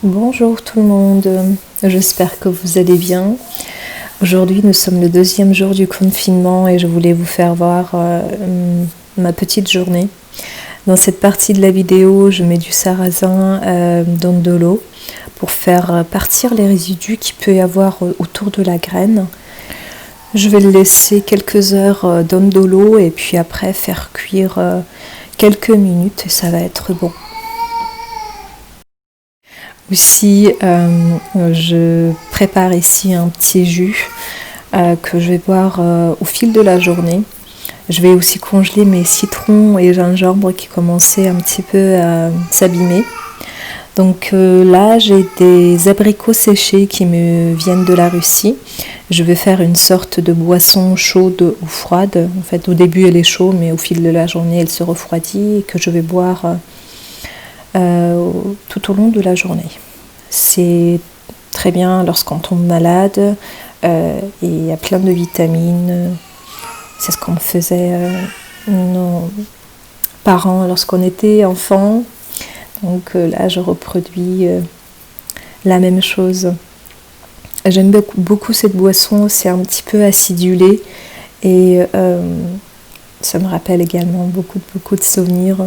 Bonjour tout le monde, j'espère que vous allez bien. Aujourd'hui nous sommes le 2e jour du confinement et je voulais vous faire voir ma petite journée. Dans cette partie de la vidéo, je mets du sarrasin dans de l'eau pour faire partir les résidus qu'il peut y avoir autour de la graine. Je vais le laisser quelques heures dans de l'eau et puis après faire cuire quelques minutes et ça va être bon. Aussi, je prépare ici un petit jus que je vais boire au fil de la journée. Je vais aussi congeler mes citrons et gingembre qui commençaient un petit peu à s'abîmer. Donc là, j'ai des abricots séchés qui me viennent de la Russie. Je vais faire une sorte de boisson chaude ou froide. En fait, au début, elle est chaude, mais au fil de la journée, elle se refroidit et que je vais boire tout au long de la journée. C'est très bien lorsqu'on tombe malade et il y a plein de vitamines. C'est ce qu'on faisait nos parents lorsqu'on était enfant. Donc là, je reproduis la même chose. J'aime beaucoup cette boisson, c'est un petit peu acidulé et ça me rappelle également beaucoup de souvenirs.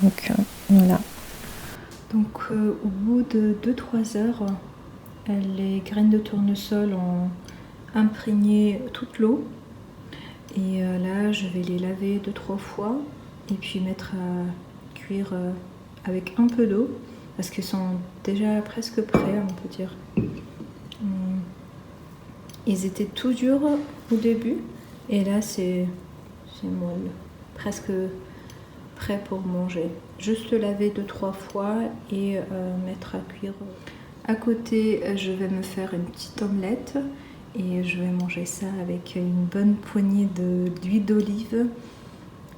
Donc voilà. Donc au bout de 2-3 heures, les graines de tournesol ont imprégné toute l'eau. Et là, je vais les laver 2-3 fois et puis mettre à cuire avec un peu d'eau parce qu'ils sont déjà presque prêts, on peut dire. Ils étaient tout durs au début et là, c'est molle, presque prêt pour manger. Juste le laver 2-3 fois et mettre à cuire. À côté, je vais me faire une petite omelette et je vais manger ça avec une bonne poignée d'huile d'olive,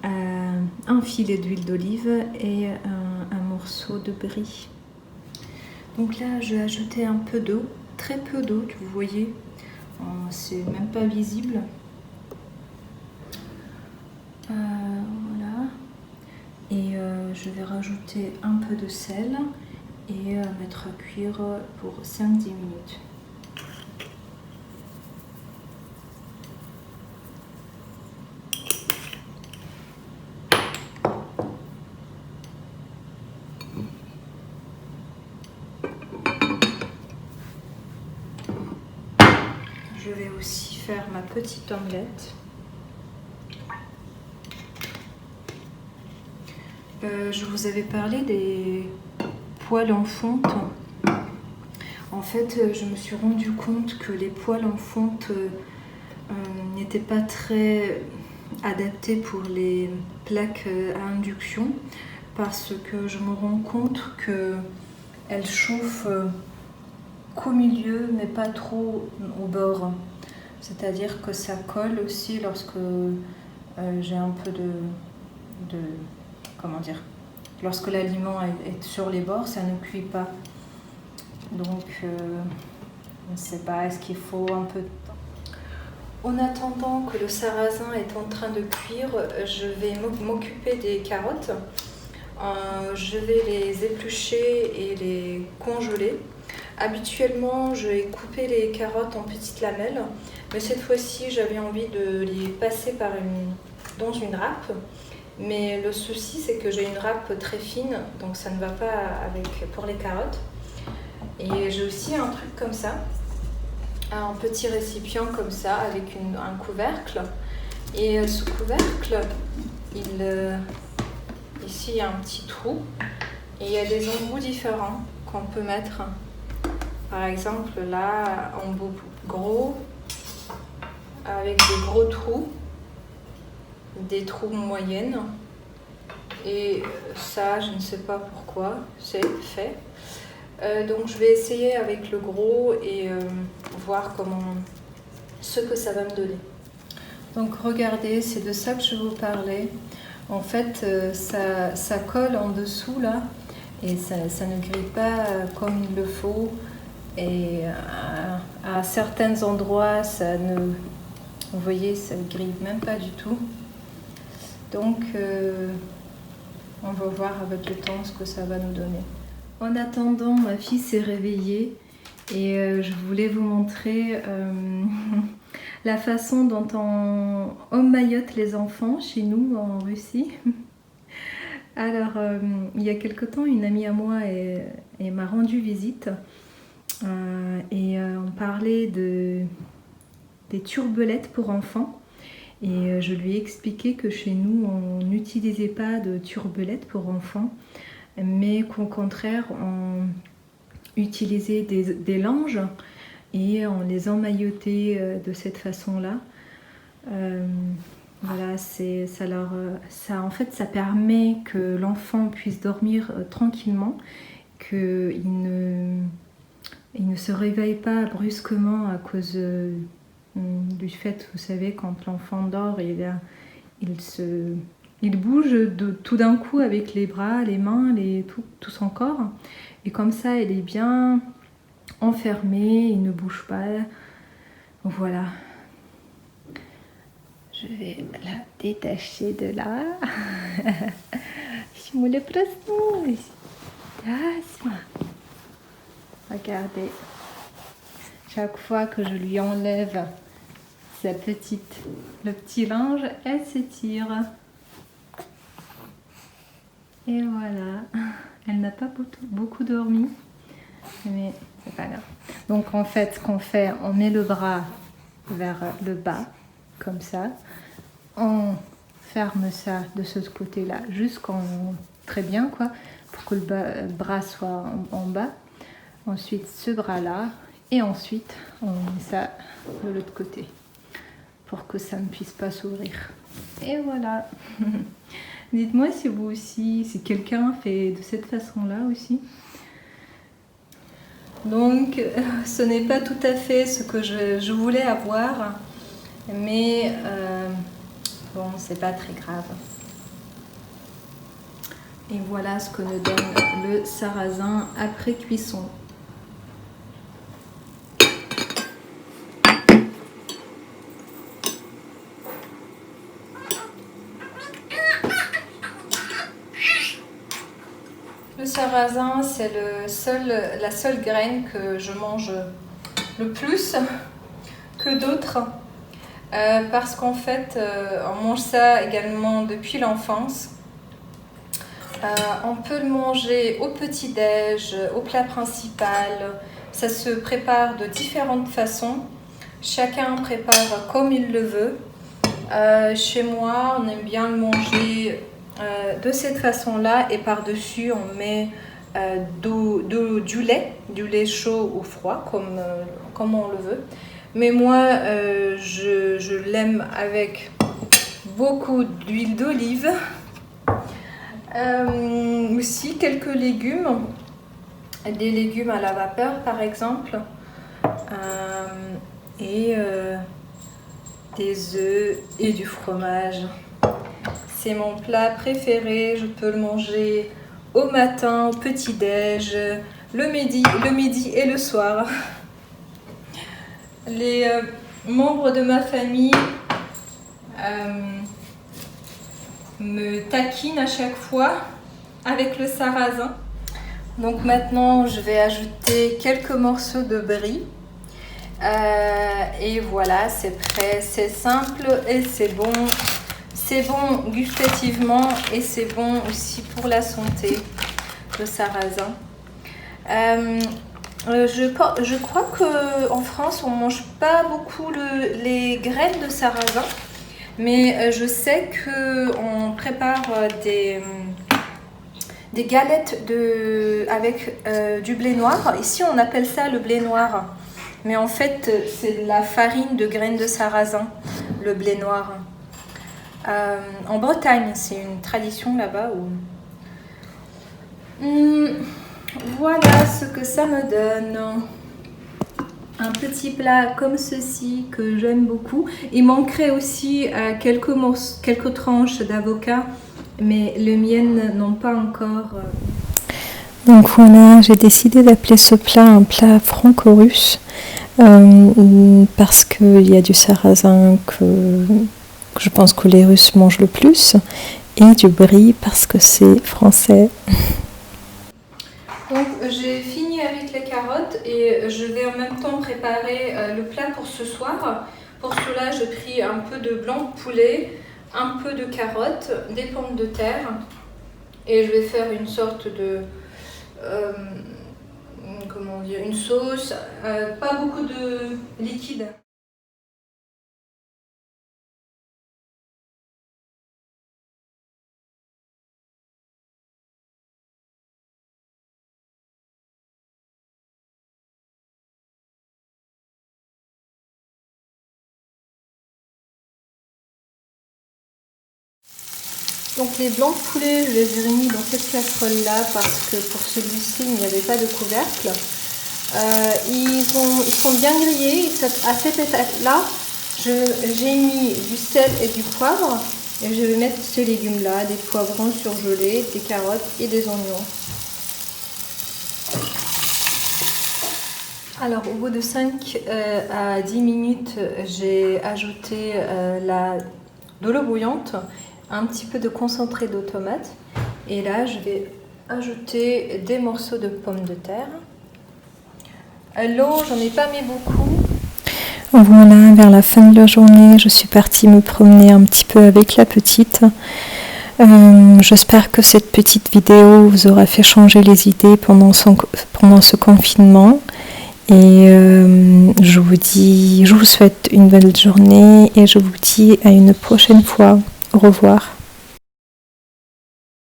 un filet d'huile d'olive et un morceau de brie. Donc là, je vais ajouter un peu d'eau, très peu d'eau, que vous voyez, c'est même pas visible. Voilà. Et je vais rajouter un peu de sel et mettre à cuire pour 5-10 minutes. Je vais aussi faire ma petite omelette. Je vous avais parlé des poêles en fonte. En fait, je me suis rendu compte que les poêles en fonte n'étaient pas très adaptées pour les plaques à induction parce que je me rends compte qu'elles chauffent qu'au milieu mais pas trop au bord. C'est-à-dire que ça colle aussi lorsque j'ai un peu de comment dire, lorsque l'aliment est sur les bords, ça ne cuit pas. Donc, je ne sais pas, est-ce qu'il faut un peu de temps? En attendant que le sarrasin est en train de cuire, je vais m'occuper des carottes. Je vais les éplucher et les congeler. Habituellement, je vais couper les carottes en petites lamelles, mais cette fois-ci, j'avais envie de les passer dans une râpe. Mais le souci, c'est que j'ai une râpe très fine, donc ça ne va pas pour les carottes. Et j'ai aussi un truc comme ça, un petit récipient comme ça, avec un couvercle. Et ce couvercle, ici il y a un petit trou, et il y a des embouts différents qu'on peut mettre. Par exemple, là, embout gros, avec des gros trous, des trous moyennes, et ça je ne sais pas pourquoi c'est fait, donc je vais essayer avec le gros et voir ce que ça va me donner. Donc regardez, c'est de ça que je vous parlais. En fait ça colle en dessous là et ça ne grille pas comme il le faut, et à certains endroits vous voyez, ça ne grille même pas du tout. Donc on va voir avec le temps ce que ça va nous donner. En attendant, ma fille s'est réveillée et je voulais vous montrer la façon dont on emmaillote les enfants chez nous en Russie. Alors, il y a quelque temps, une amie à moi m'a rendu visite et on parlait des turbelettes pour enfants. Et je lui ai expliqué que chez nous, on n'utilisait pas de turbelettes pour enfants, mais qu'au contraire, on utilisait des langes et on les emmaillotait de cette façon-là. Voilà, en fait, ça permet que l'enfant puisse dormir tranquillement, qu'il ne se réveille pas brusquement à cause du fait, vous savez, quand l'enfant dort, il bouge tout d'un coup avec les bras, les mains, tout son corps. Et comme ça, il est bien enfermé, il ne bouge pas. Voilà. Je vais la détacher de là. Regardez. Chaque fois que je lui enlève le petit linge, elle s'étire. Et voilà. Elle n'a pas beaucoup dormi, mais c'est pas grave. Donc en fait, ce qu'on fait, on met le bras vers le bas, comme ça. On ferme ça de ce côté-là, très bien, quoi, pour que le bras soit en bas. Ensuite, ce bras-là. Et ensuite, on met ça de l'autre côté pour que ça ne puisse pas s'ouvrir. Et voilà. Dites-moi si vous aussi, si quelqu'un fait de cette façon-là aussi. Donc, ce n'est pas tout à fait ce que je voulais avoir, mais bon, c'est pas très grave. Et voilà ce que nous donne le sarrasin après cuisson. Le sarrasin, c'est la seule graine que je mange le plus que d'autres. Parce qu'en fait, on mange ça également depuis l'enfance. On peut le manger au petit-déj, au plat principal. Ça se prépare de différentes façons. Chacun prépare comme il le veut. Chez moi, on aime bien le manger de cette façon-là, et par-dessus on met du lait chaud ou froid comme on le veut. Mais moi je l'aime avec beaucoup d'huile d'olive, aussi quelques légumes, des légumes à la vapeur par exemple, et des œufs et du fromage. C'est mon plat préféré, je peux le manger au matin, au petit-déj, le midi et le soir. Les membres de ma famille me taquinent à chaque fois avec le sarrasin. Donc maintenant, je vais ajouter quelques morceaux de brie. Et voilà, c'est prêt, c'est simple et c'est bon. C'est bon gustativement et c'est bon aussi pour la santé, le sarrasin. Je crois qu'en France, on ne mange pas beaucoup les graines de sarrasin, mais je sais qu'on prépare des galettes avec du blé noir. Ici, on appelle ça le blé noir, mais en fait, c'est la farine de graines de sarrasin, le blé noir. En Bretagne, c'est une tradition là-bas. Voilà ce que ça me donne. Un petit plat comme ceci que j'aime beaucoup. Il manquerait aussi quelques tranches d'avocat, mais les miennes n'ont pas encore. Donc voilà, j'ai décidé d'appeler ce plat un plat franco-russe parce qu'il y a du sarrasin que je pense que les Russes mangent le plus, et du brie parce que c'est français. Donc j'ai fini avec les carottes et je vais en même temps préparer le plat pour ce soir. Pour cela, j'ai pris un peu de blanc de poulet, un peu de carottes, des pommes de terre et je vais faire une sorte de comment dire, une sauce, pas beaucoup de liquide. Donc les blancs de poulet, je les ai mis dans cette casserole-là parce que pour celui-ci, il n'y avait pas de couvercle. Ils sont bien grillés. À cette étape-là, j'ai mis du sel et du poivre. Et je vais mettre ces légumes-là, des poivrons surgelés, des carottes et des oignons. Alors au bout de 5 à 10 minutes, j'ai ajouté de l'eau bouillante, un petit peu de concentré de tomate et là je vais ajouter des morceaux de pommes de terre. L'eau, j'en ai pas mis beaucoup. Voilà, vers la fin de la journée, je suis partie me promener un petit peu avec la petite. J'espère que cette petite vidéo vous aura fait changer les idées pendant ce confinement. Et je vous souhaite une belle journée et je vous dis à une prochaine fois. Au revoir.